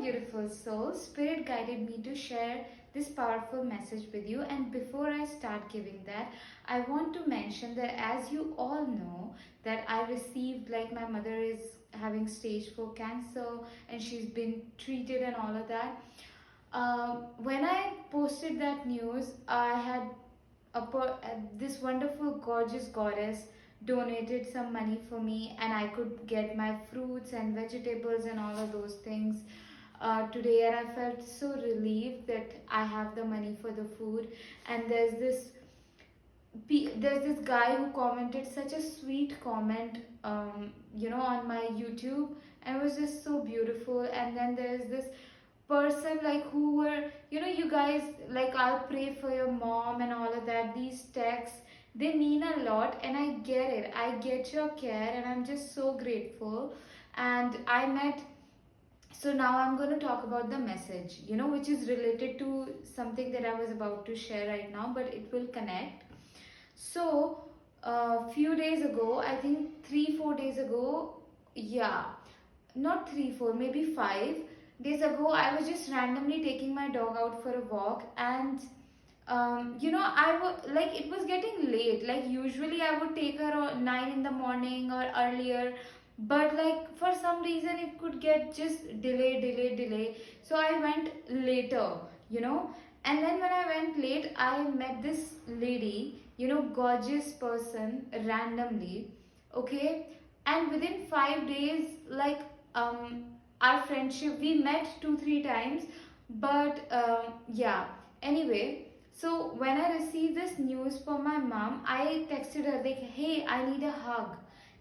beautiful souls. Spirit guided me to share this powerful message with you. And before I start giving that, I want to mention that as you all know, that I received, like, my mother is having stage 4 cancer and she's been treated and all of that. When I posted that news, I had this wonderful, gorgeous goddess donated some money for me, and I could get my fruits and vegetables and all of those things today. And I felt so relieved that I have the money for the food. And there's this guy who commented such a sweet comment, on my YouTube, and it was just so beautiful. And then there's this person, like, who were, you guys, like, I'll pray for your mom and all of that. These texts, they mean a lot, and I get it. I get your care, and I'm just so grateful. And I met so now I'm going to talk about the message, which is related to something that I was about to share right now, but it will connect. So, a few days ago, I think 3-4 days ago, yeah, not 3-4, maybe 5 days ago, I was just randomly taking my dog out for a walk. And I would, like, it was getting late. Like, usually I would take her at 9 in the morning or earlier, but like for some reason it could get just delay. So I went later. And then when I went late, I met this lady, gorgeous person, randomly. Okay. And within 5 days, like, our friendship, we met 2-3 times. But yeah, anyway, so when I received this news from my mom, I texted her like, hey, I need a hug.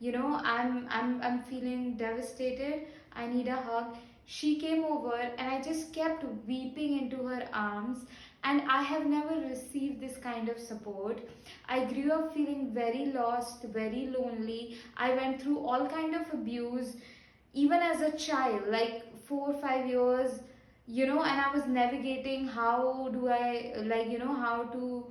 I'm feeling devastated. I need a hug. She came over and I just kept weeping into her arms. And I have never received this kind of support. I grew up feeling very lost, very lonely. I went through all kind of abuse, even as a child, like 4 or 5 years, and I was navigating how do I, like, how to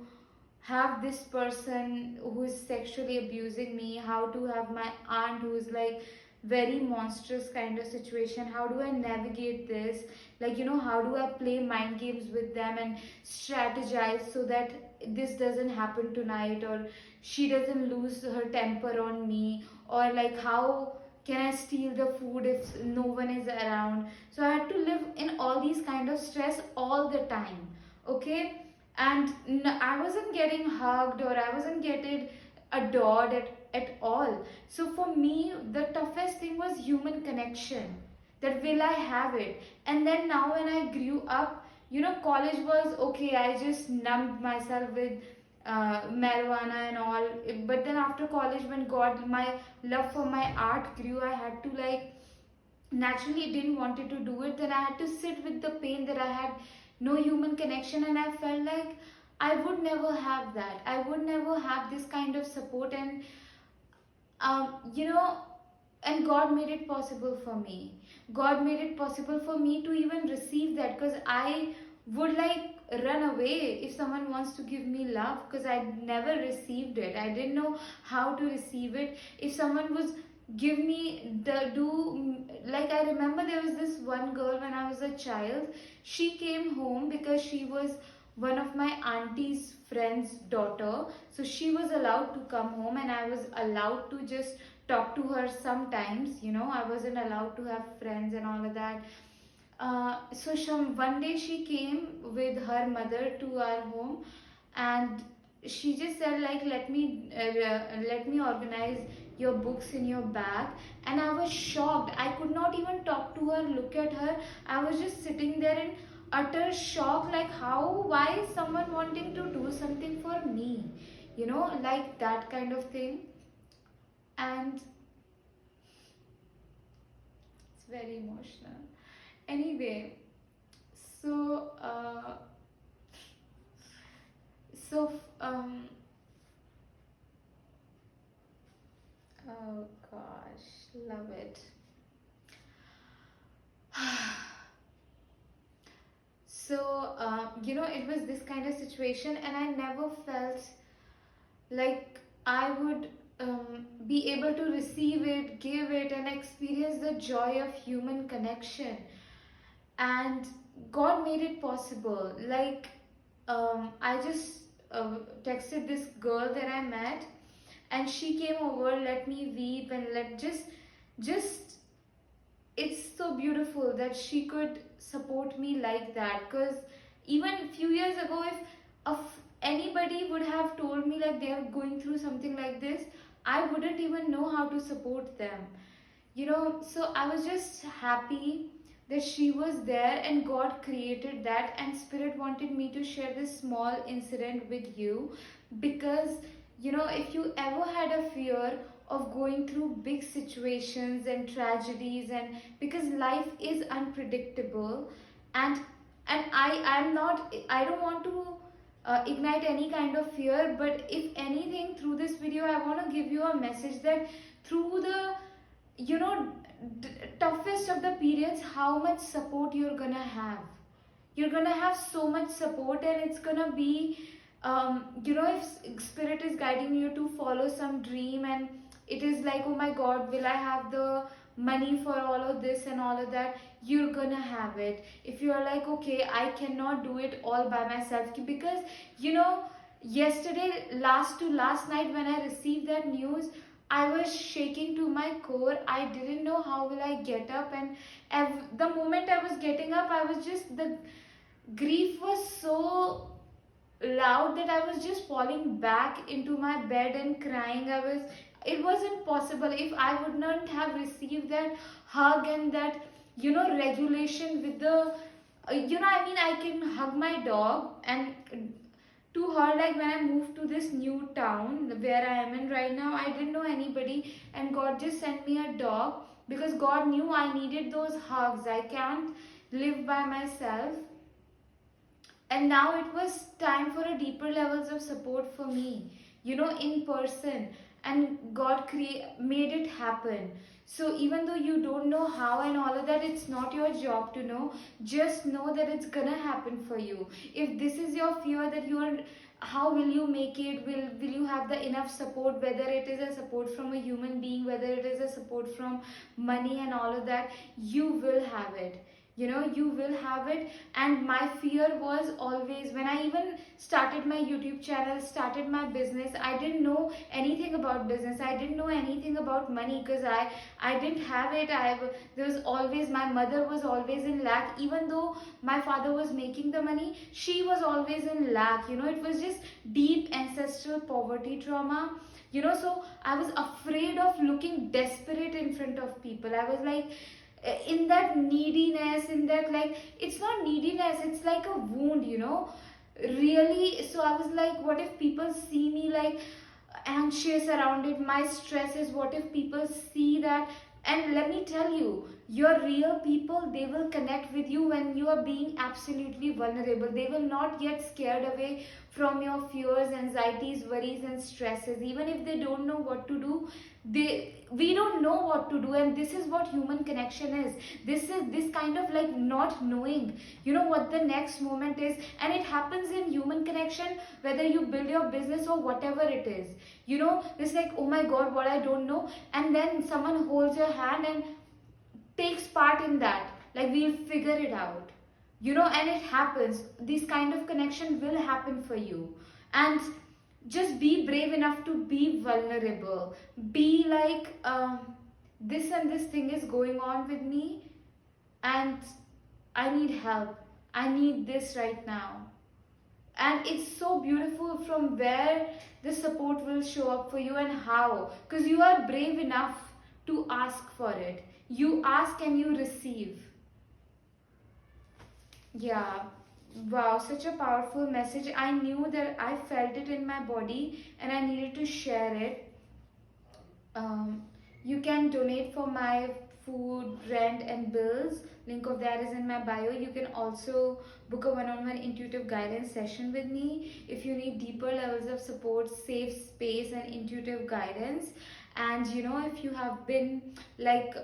have this person who is sexually abusing me, how to have my aunt who is like very monstrous kind of situation, how do I navigate this, like, how do I play mind games with them and strategize so that this doesn't happen tonight, or she doesn't lose her temper on me, or like how can I steal the food if no one is around. So I had to live in all these kind of stress all the time. Okay. And I wasn't getting hugged, or I wasn't getting adored at all. So for me, the toughest thing was human connection. That will I have it? And then now when I grew up, college was okay. I just numbed myself with marijuana and all. But then after college, when my love for my art grew, I had to, like, naturally didn't wanted to do it. Then I had to sit with the pain that I had no human connection, and I felt like I would never have that. I would never have this kind of support. And um, you know and God made it possible for me. God made it possible for me to even receive that, because I would, like, run away if someone wants to give me love, because I never received it. I didn't know how to receive it. If someone was give me the do like, I remember there was this one girl when I was a child. She came home because she was one of my auntie's friend's daughter, so she was allowed to come home, and I was allowed to just talk to her sometimes. I wasn't allowed to have friends and all of that. So one day she came with her mother to our home, and she just said, like, let me organize your books in your bag. And I was shocked. I could not even talk to her, look at her. I was just sitting there in utter shock, like, why is someone wanting to do something for me, like that kind of thing. And it's very emotional. Anyway, so so oh gosh, love it. So it was this kind of situation, and I never felt like I would be able to receive it, give it, and experience the joy of human connection. and God made it possible. Like, I just texted this girl that I met, and she came over, let me weep, and let just it's so beautiful that she could support me like that. Because even a few years ago, if anybody would have told me like they are going through something like this, I wouldn't even know how to support them. So I was just happy that she was there, and God created that, and Spirit wanted me to share this small incident with you. Because if you ever had a fear of going through big situations and tragedies, and because life is unpredictable, and I don't want to ignite any kind of fear, but if anything, through this video I want to give you a message that through the you know toughest of the periods, how much support you're gonna have. You're gonna have so much support, and it's gonna be if Spirit is guiding you to follow some dream, and it is like, oh my God, will I have the money for all of this and all of that, you're gonna have it. If you're like, okay, I cannot do it all by myself, because you know yesterday, last to last night, when I received that news, I was shaking to my core. I didn't know how will I get up, and the moment I was getting up, I was just the grief was so loud that I was just falling back into my bed and crying. It wasn't possible. If I would not have received that hug and that, regulation with the, I mean, I can hug my dog, and to her, like when I moved to this new town where I am in right now, I didn't know anybody, and God just sent me a dog because God knew I needed those hugs. I can't live by myself, and now it was time for a deeper levels of support for me, in person. And God made it happen. So even though you don't know how and all of that, it's not your job to know. Just know that it's gonna happen for you. If this is your fear, that you are, how will you make it, will you have the enough support, whether it is a support from a human being, whether it is a support from money and all of that, you will have it. You will have it. And my fear was always, when I even started my YouTube channel, started my business, I didn't know anything about business, I didn't know anything about money, because I didn't have it. There was always, my mother was always in lack. Even though my father was making the money, she was always in lack. It was just deep ancestral poverty trauma. So I was afraid of looking desperate in front of people. I was like, in that neediness, in that, like, it's not neediness, it's like a wound, really. So I was like, what if people see me like anxious around it, my stress is, what if people see that? And let me tell you, your real people, they will connect with you when you are being absolutely vulnerable. They will not get scared away from your fears, anxieties, worries and stresses. Even if they don't know what to do, we don't know what to do. And this is what human connection is. This is this kind of like not knowing, what the next moment is. And it happens in human connection, whether you build your business or whatever it is. It's like, oh my God, what I don't know. And then someone holds your hand and takes part in that, like, we'll figure it out. And it happens. This kind of connection will happen for you. And just be brave enough to be vulnerable. Be like, this and this thing is going on with me, and I need help. I need this right now. And it's so beautiful from where the support will show up for you, and how, because you are brave enough to ask for it. You ask and you receive. Yeah. Wow, such a powerful message. I knew that, I felt it in my body, and I needed to share it. um, you can donate for my food, rent and bills. Link of that is in my bio. You can also book a one-on-one intuitive guidance session with me if you need deeper levels of support, safe space and intuitive guidance. And if you have been like,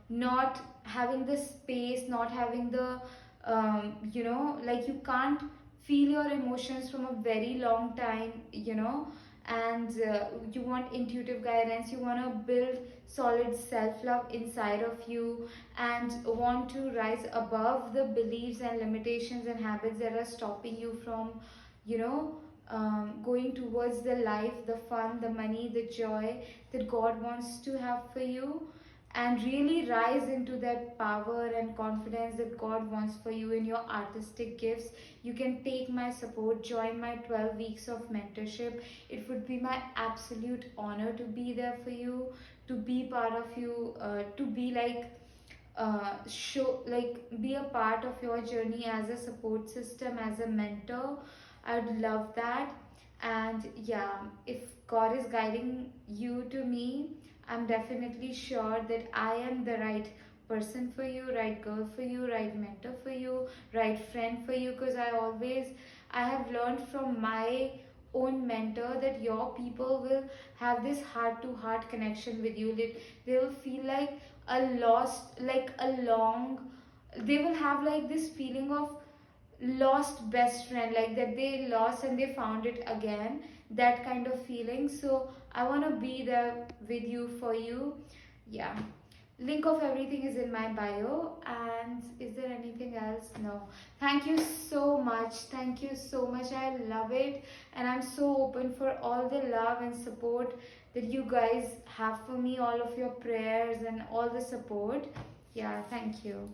not having the space, not having the, like, you can't feel your emotions from a very long time, and you want intuitive guidance, you want to build solid self-love inside of you, and want to rise above the beliefs and limitations and habits that are stopping you from, you know, going towards the life, the fun, the money, the joy that God wants to have for you, and really rise into that power and confidence that God wants for you in your artistic gifts. You can take my support, join my 12 weeks of mentorship. It would be my absolute honor to be there for you, to be part of you, to be like show like be a part of your journey as a support system, as a mentor. I'd love that. And yeah, if God is guiding you to me, I'm definitely sure that I am the right person for you, right girl for you, right mentor for you, right friend for you. Because I have learned from my own mentor that your people will have this heart to heart connection with you. They will feel like a lost, like a long, they will have like this feeling of lost best friend, like that they lost and they found it again, that kind of feeling. So I want to be there with you, for you. Yeah, link of everything is in my bio. And is there anything else? No. Thank you so much, thank you so much, I love it. And I'm so open for all the love and support that you guys have for me, all of your prayers and all the support. Yeah, thank you.